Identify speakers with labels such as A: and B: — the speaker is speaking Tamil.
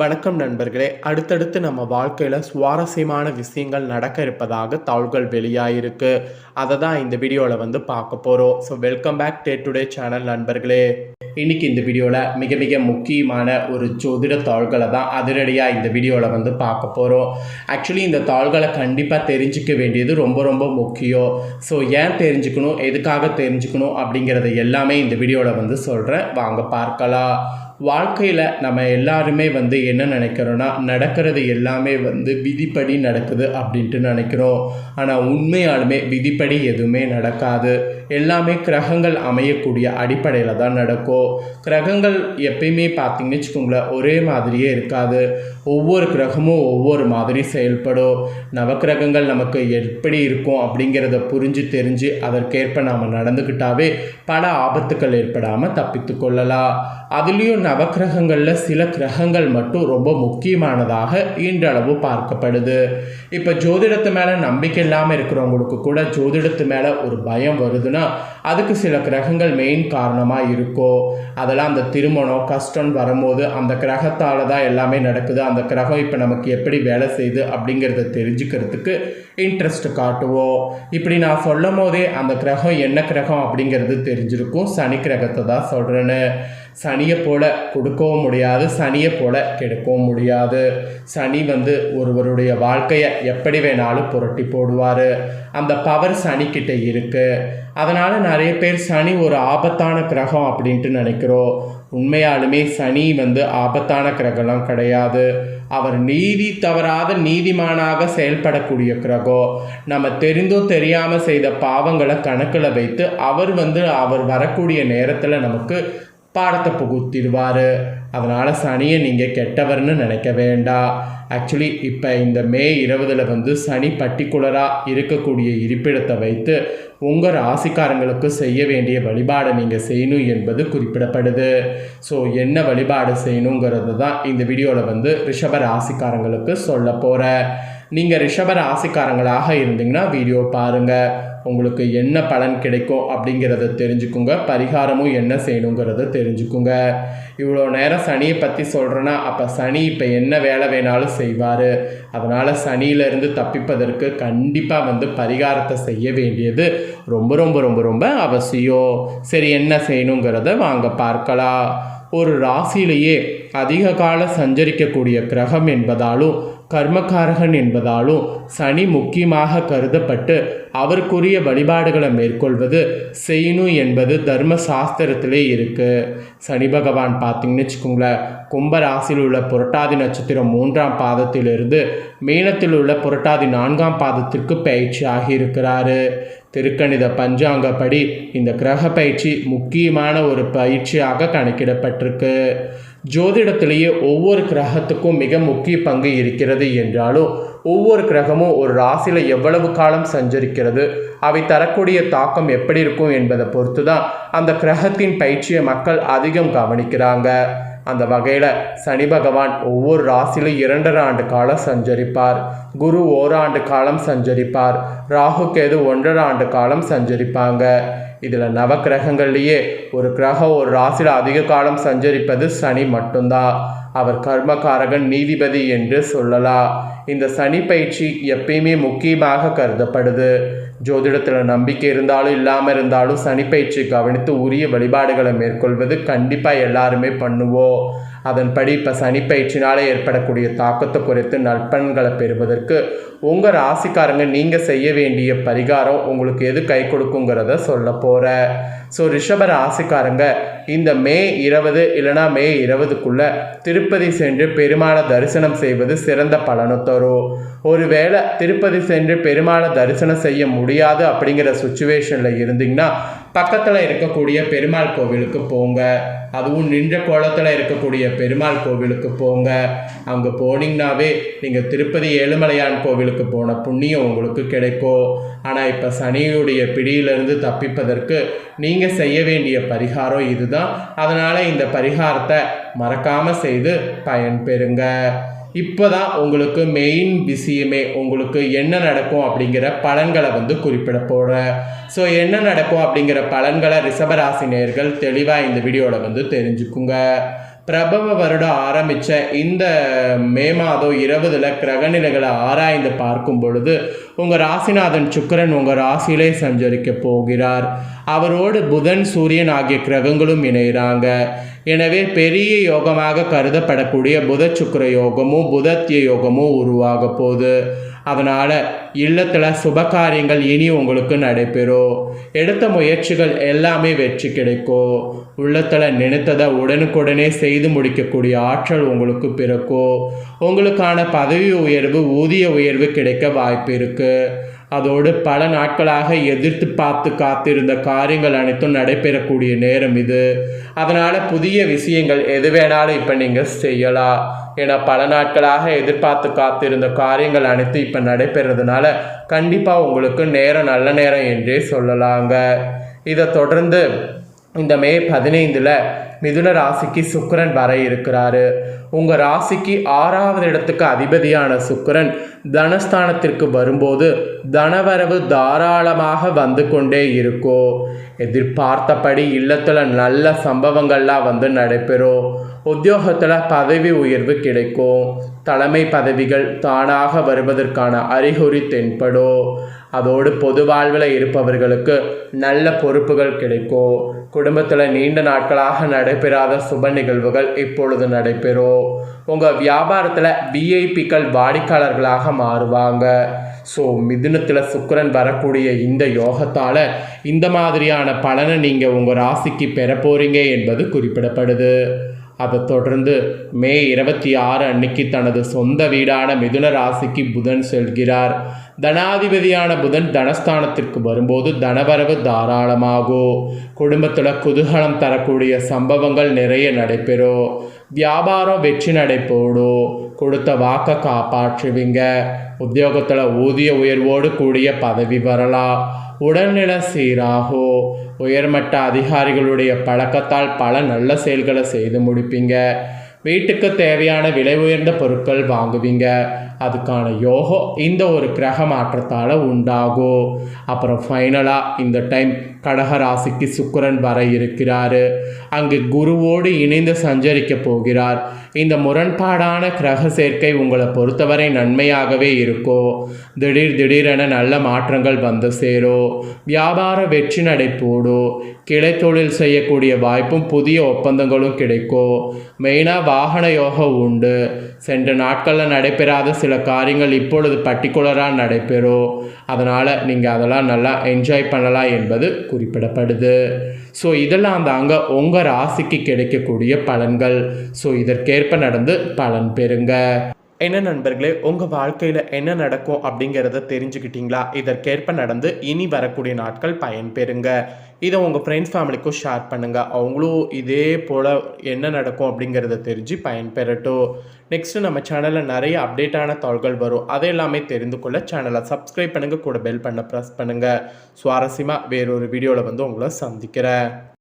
A: வணக்கம் நண்பர்களே. அடுத்தடுத்து நம்ம வாழ்க்கையில் சுவாரஸ்யமான விஷயங்கள் நடக்க இருப்பதாக தகவல்கள் வெளியாகிருக்கு. அதை தான் இந்த வீடியோவில் பார்க்க போகிறோம். So welcome back to the channel நண்பர்களே. இன்றைக்கி இந்த வீடியோவில் மிக மிக முக்கியமான ஒரு ஜோதிட தாள்களை தான் அதிரடியாக இந்த வீடியோவில் பார்க்க போகிறோம். ஆக்சுவலி இந்த தாள்களை கண்டிப்பாக தெரிஞ்சிக்க வேண்டியது ரொம்ப ரொம்ப முக்கியம். ஸோ ஏன் தெரிஞ்சுக்கணும், எதுக்காக தெரிஞ்சுக்கணும் அப்படிங்கிறத எல்லாமே இந்த வீடியோவில் சொல்கிறேன், வாங்க பார்க்கலாம். வாழ்க்கையில் நம்ம எல்லாருமே என்ன நினைக்கிறோன்னா, நடக்கிறது எல்லாமே விதிப்படி நடக்குது அப்படின்ட்டு நினைக்கிறோம். ஆனால் உண்மையாலுமே விதிப்படி எதுவுமே நடக்காது. எல்லாமே கிரகங்கள் அமையக்கூடிய அடிப்படையில் தான் நடக்கும். கிரகங்கள் எப்பயுமே பார்த்திங்கன்னு வச்சுக்கோங்களேன், ஒரே மாதிரியே இருக்காது. ஒவ்வொரு கிரகமும் ஒவ்வொரு மாதிரி செயல்படும். நவக்கிரகங்கள் நமக்கு எப்படி இருக்கும் அப்படிங்கிறத புரிஞ்சு தெரிஞ்சு அதற்கேற்ப நாம் நடந்துக்கிட்டாவே பல ஆபத்துக்கள் ஏற்படாமல் தப்பித்து கொள்ளலாம். அதுலேயும் நவக்கிரகங்களில் சில கிரகங்கள் மட்டும் ரொம்ப முக்கியமானதாக இன்றளவு பார்க்கப்படுது. இப்போ ஜோதிடத்து மேலே நம்பிக்கை இல்லாமல் இருக்கிறவங்களுக்கு கூட ஜோதிடத்து மேலே ஒரு பயம் வருதுன்னா அதுக்கு சில கிரகங்கள் மெயின் காரணமாக இருக்கும். அதெல்லாம் அந்த திருமணம் கஷ்டம் வரும்போது அந்த கிரகத்தால் தான் எல்லாமே நடக்குது, அந்த கிரகம் இப்போ நமக்கு எப்படி வேலை செய்யுது அப்படிங்கிறத தெரிஞ்சுக்கிறதுக்கு இன்ட்ரெஸ்ட் காட்டுவோம். இப்படி நான் சொல்லும் போதே அந்த கிரகம் என்ன கிரகம் அப்படிங்கிறது தெரிஞ்சிருக்கும். சனி கிரகத்தை தான் சொல்கிறேன்னு. சனியை போல கொடுக்கவும் முடியாது, சனியை போல கெடுக்கவும் முடியாது. சனி ஒருவருடைய வாழ்க்கையை எப்படி வேணாலும் புரட்டி போடுவார். அந்த பவர் சனிக்கிட்ட இருக்குது. அதனால் நிறைய பேர் சனி ஒரு ஆபத்தான கிரகம் அப்படின்ட்டு நினைக்கிறோம். உண்மையாலுமே சனி ஆபத்தான கிரகம்லாம் கிடையாது. அவர் நீதி தவறாத நீதிமானாக செயல்படக்கூடிய கிரகம். நம்ம தெரிந்தோ தெரியாமல் செய்த பாவங்களை கணக்கில் வைத்து அவர் அவர் வரக்கூடிய நேரத்தில் நமக்கு பாடத்தை புகுத்திடுவார். அதனால் சனியை நீங்கள் கெட்டவர்னு நினைக்க வேண்டாம். ஆக்சுவலி இப்போ இந்த மே 20 சனி பர்டிகுலராக இருக்கக்கூடிய இருப்பிடத்தை வைத்து உங்கள் ராசிக்காரங்களுக்கு செய்ய வேண்டிய வழிபாடை நீங்கள் செய்யணும் என்பது குறிப்பிடப்படுது. ஸோ என்ன வழிபாடு செய்யணுங்கிறது தான் இந்த வீடியோவில் ரிஷப ராசிக்காரங்களுக்கு சொல்ல போகிறேன். நீங்கள் ரிஷப ராசிக்காரங்களாக இருந்தீங்கன்னா வீடியோ பாருங்கள், உங்களுக்கு என்ன பலன் கிடைக்கும் அப்படிங்கிறத தெரிஞ்சுக்குங்க. பரிகாரமும் என்ன செய்யணுங்கிறத தெரிஞ்சுக்குங்க. இவ்வளோ நேரம் சனியை பற்றி சொல்கிறேன்னா அப்போ சனி இப்போ என்ன வேலை வேணாலும் செய்வார். அதனால் சனியிலேருந்து தப்பிப்பதற்கு கண்டிப்பாக பரிகாரத்தை செய்ய வேண்டியது ரொம்ப ரொம்ப ரொம்ப ரொம்ப அவசியம். சரி, என்ன செய்யணுங்கிறத வாங்க பார்க்கலாம். ஒரு ராசியிலேயே அதிக காலம் சஞ்சரிக்கக்கூடிய கிரகம் என்பதாலும் கர்மகாரகன் என்பதாலும் சனி முக்கியமாக கருதப்பட்டு அவருக்குரிய வழிபாடுகளை மேற்கொள்வது செய்யணும் என்பது தர்ம சாஸ்திரத்திலே இருக்குது. சனி பகவான் பார்த்திங்கன்னு வச்சுக்கோங்களேன், கும்ப ராசியில் உள்ள புரட்டாதி நட்சத்திரம் 3ஆம் பாதத்திலிருந்து மீனத்தில் உள்ள புரட்டாதி 4ஆம் பாதத்திற்கு பயிற்சி ஆகியிருக்கிறாரு. திருக்கணித பஞ்சாங்கப்படி இந்த கிரக பயிற்சி முக்கியமான ஒரு பயிற்சியாக கணக்கிடப்பட்டிருக்கு. ஜோதிடத்திலேயே ஒவ்வொரு கிரகத்துக்கும் மிக முக்கிய பங்கு இருக்கிறது என்றாலும் ஒவ்வொரு கிரகமும் ஒரு ராசியில் எவ்வளவு காலம் சஞ்சரிக்கிறது, அவை தரக்கூடிய தாக்கம் எப்படி இருக்கும் என்பதை பொறுத்து தான் அந்த கிரகத்தின் பயிற்சியை மக்கள் அதிகம் கவனிக்கிறாங்க. அந்த வகையில் சனி பகவான் ஒவ்வொரு ராசியிலும் 2.5 ஆண்டு காலம் சஞ்சரிப்பார். குரு ஓராண்டு காலம் சஞ்சரிப்பார். ராகு கேது 1.5 ஆண்டு காலம் சஞ்சரிப்பாங்க. இதில் நவக்கிரகங்கள்லேயே ஒரு கிரகம் ஒரு ராசியில் அதிக காலம் சஞ்சரிப்பது சனி மட்டும்தான். அவர் கர்மகாரகன், நீதிபதி என்று சொல்லலாம். இந்த சனி பயிற்சி எப்பயுமே முக்கியமாக கருதப்படுது. ஜோதிடத்தில் நம்பிக்கை இருந்தாலும் இல்லாமல் இருந்தாலும் சனி பயிற்சி கவனித்து உரிய வழிபாடுகளை மேற்கொள்வது கண்டிப்பாக எல்லாருமே பண்ணுவோம். அதன்படி இப்போ சனி பயிற்சினால் ஏற்படக்கூடிய தாக்கத்தை குறைத்து நற்பலன்களை பெறுவதற்கு உங்கள் ராசிக்காரங்க நீங்கள் செய்ய வேண்டிய பரிகாரம் உங்களுக்கு எது கை கொடுக்குங்கிறத சொல்ல போகிறேன். ஸோ ரிஷப ராசிக்காரங்க இந்த மே 20 இல்லைனா மே 20க்குள்ளே திருப்பதி சென்று பெருமாளை தரிசனம் செய்வது சிறந்த பலனை தரும். ஒருவேளை திருப்பதி சென்று பெருமாளை தரிசனம் செய்ய முடியாது அப்படிங்கிற சுச்சுவேஷனில் இருந்தீங்கன்னா பக்கத்தில் இருக்கக்கூடிய பெருமாள் கோவிலுக்கு போங்க. அதுவும் நின்ற கோலத்தில் இருக்கக்கூடிய பெருமாள் கோவிலுக்கு போங்க. அங்கே போனீங்கன்னாவே நீங்கள் திருப்பதி ஏழுமலையான் கோவிலுக்கு போன புண்ணியம் உங்களுக்கு கிடைக்கும். ஆனால் இப்போ சனியுடைய பிடியிலிருந்து தப்பிப்பதற்கு நீங்கள் செய்ய வேண்டிய பரிகாரம் இதுதான். அதனால் இந்த பரிகாரத்தை மறக்காமல் செய்து பயன்பெறுங்க. இப்போ தான் உங்களுக்கு மெயின் விஷயமே, உங்களுக்கு என்ன நடக்கும் அப்படிங்கிற பலன்களை குறிப்பிட போகிறேன். ஸோ என்ன நடக்கும் அப்படிங்கிற பலன்களை ரிஷபராசி நேயர்கள் தெளிவாக இந்த வீடியோவில் தெரிஞ்சுக்குங்க. பிரபவ வருடம் ஆரம்பித்த இந்த மே மாதம் 20 கிரகநிலைகளை ஆராய்ந்து பார்க்கும் பொழுது உங்கள் ராசிநாதன் சுக்கிரன் உங்கள் ராசியிலே சஞ்சரிக்க போகிறார். அவரோடு புதன் சூரியன் ஆகிய கிரகங்களும் இணைகிறாங்க. எனவே பெரிய யோகமாக கருதப்படக்கூடிய புத சுக்கிர யோகமும் புதத்திய யோகமும் உருவாக போகுது. அதனால் இல்லத்தில் சுபகாரியங்கள் இனி உங்களுக்கு நடைபெறும். எடுத்த முயற்சிகள் எல்லாமே வெற்றி கிடைக்கும். உள்ளத்தில் நினைத்ததை உடனுக்குடனே செய்து முடிக்கக்கூடிய ஆற்றல் உங்களுக்கு பிறக்கும். உங்களுக்கான பதவி உயர்வு ஊதிய உயர்வு கிடைக்க வாய்ப்பு இருக்குது. அதோடு பல நாட்களாக எதிர்த்து பார்த்து காத்திருந்த காரியங்கள் அனைத்தும் நடைபெறக்கூடிய நேரம் இது. அதனால் புதிய விஷயங்கள் எது வேணாலும் இப்போ நீங்கள் செய்யலாம். ஏன்னா பல நாட்களாக எதிர்பார்த்து காத்திருந்த காரியங்கள் அனைத்தும் இப்போ நடைபெறதுனால கண்டிப்பாக உங்களுக்கு நேரம் நல்ல நேரம் என்றே சொல்லலாங்க. இதை தொடர்ந்து இந்த மே 15 மிதுன ராசிக்கு சுக்கிரன் வர இருக்கிறாரு. உங்கள் ராசிக்கு 6வது இடத்துக்கு அதிபதியான சுக்கிரன் தனஸ்தானத்திற்கு வரும்போது தனவரவு தாராளமாக வந்து கொண்டே இருக்கும். எதிர்பார்த்தபடி இல்லத்தில் நல்ல சம்பவங்கள்லாம் வந்து நடைபெறும். உத்தியோகத்தில் பதவி உயர்வு கிடைக்கும். தலைமை பதவிகள் தானாக வருவதற்கான அறிகுறி தென்படும். அதோடு பொது வாழ்வில் இருப்பவர்களுக்கு நல்ல பொறுப்புகள் கிடைக்கும். குடும்பத்தில் நீண்ட நாட்களாக நடைபெறாத சுப நிகழ்வுகள் இப்பொழுது நடைபெறும். உங்கள் வியாபாரத்தில் விஐபிக்கள் வாடிக்கையாளர்களாக மாறுவாங்க. ஸோ மிதுனத்தில் சுக்கிரன் வரக்கூடிய இந்த யோகத்தால் இந்த மாதிரியான பலனை நீங்கள் உங்கள் ராசிக்கு பெற போகிறீங்க என்பது குறிப்பிடப்படுது. அதை தொடர்ந்து மே 26 அன்னைக்கு தனது சொந்த வீடான மிதுன ராசிக்கு புதன் செல்கிறார். தனாதிபதியான புதன் தனஸ்தானத்திற்கு வரும்போது தனவரவு தாராளமாகும். குடும்பத்தில் குதூகலம் தரக்கூடிய சம்பவங்கள் நிறைய நடைபெறும். வியாபாரம் வெற்றி நடைபோடும். கொடுத்த வாக்கை காப்பாற்றுவீங்க. உத்தியோகத்தில் ஊதிய உயர்வோடு கூடிய பதவி வரலாம். உடல்நிலை சீராகும். உயர்மட்ட அதிகாரிகளுடைய பழக்கத்தால் பல நல்ல செயல்களை செய்து முடிப்பீங்க. வீட்டுக்கு தேவையான விலை உயர்ந்த பொருட்கள் வாங்குவீங்க. அதுக்கான யோகம் இந்த ஒரு கிரக மாற்றத்தால் உண்டாகும். அப்புறம் ஃபைனலாக இந்த டைம் கடகராசிக்கு சுக்கிரன் வர இருக்கிறாரு. அங்கு குருவோடு இணைந்து சஞ்சரிக்க போகிறார். இந்த முரண்பாடான கிரக சேர்க்கை உங்களை பொறுத்தவரை நன்மையாகவே இருக்கும். திடீரென நல்ல மாற்றங்கள் வந்து சேரும். வியாபார வெற்றி நடைபோடும். கிளை தொழில் செய்யக்கூடிய வாய்ப்பும் புதிய ஒப்பந்தங்களும் கிடைக்கும். மெயினாக வாகன யோகம் உண்டு. சென்ற நாட்களில் நடைபெறாத சில காரியங்கள் இப்பொழுது பர்டிகுலராக நடைபெறும். அதனால் நீங்கள் அதெல்லாம் நல்லா என்ஜாய் பண்ணலாம் என்பது குறிப்பிடப்படுது. ஸோ இதெல்லாம் தாங்க உங்கள் ராசிக்கு கிடைக்கக்கூடிய பலன்கள். ஸோ இதற்கேற்ப நடந்து பலன் பெறுங்க. என்ன நண்பர்களே, உங்கள் வாழ்க்கையில் என்ன நடக்கும் அப்படிங்கிறத தெரிஞ்சுக்கிட்டீங்களா? இதற்கேற்ப நடந்து இனி வரக்கூடிய நாட்கள் பயன்பெறுங்க. இதை உங்கள் ஃப்ரெண்ட்ஸ் ஃபேமிலிக்கும் ஷேர் பண்ணுங்கள். அவங்களும் இதே போல் என்ன நடக்கும் அப்படிங்கிறத தெரிஞ்சு பயன்பெறட்டும். நெக்ஸ்ட்டு நம்ம சேனலில் நிறைய அப்டேட்டான தகவல்கள் வரும். அதை எல்லாமே தெரிந்து கொள்ள சேனலை சப்ஸ்கிரைப் பண்ணுங்கள். கூட பெல் பண்ண ப்ரெஸ் பண்ணுங்கள். சுவாரஸ்யமாக வேறொரு வீடியோவில் வந்து உங்களை சந்திக்கிறேன்.